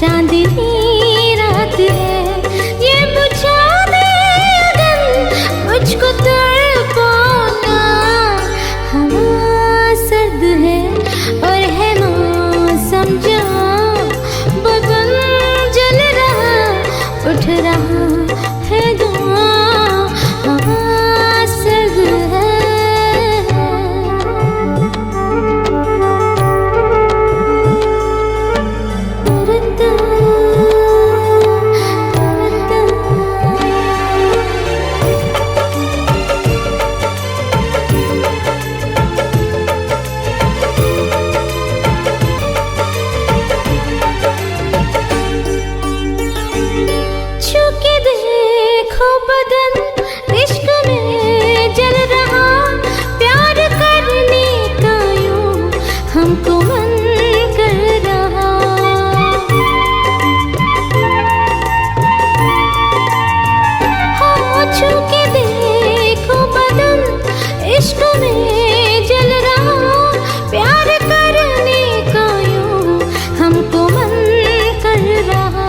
चांदनी रात है, ये बुझा दे अगन मुझको तड़पाना। हवा सर्द है और है मौसम जो, बदन जल रहा उठ रहा है धुआं। हवा सर्द है। छूके देखो बदन इश्क में जल रहा, प्यार करने का यूं हमको मन कर रहा। हाँ छूके देखो बदन इश्क में जल रहा, प्यार करने का यूं हमको मन कर रहा।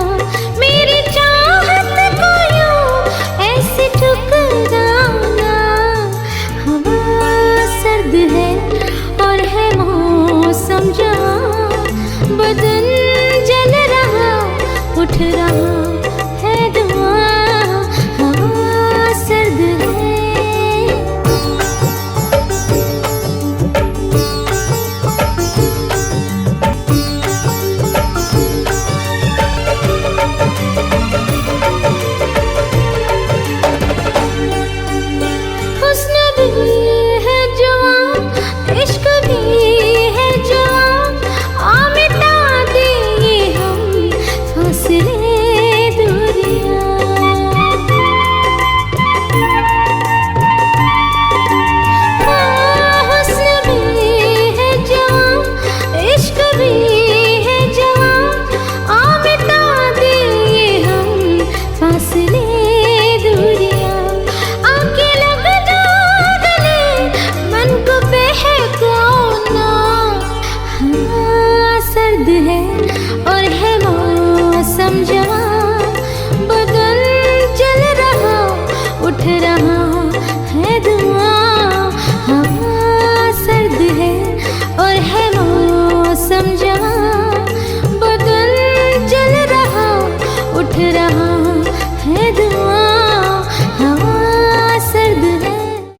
मेरी चाहत को यूं ऐसे ठुकराना। हवा सर्द है और है मौसम जो, बदन जल रहा उठ रहा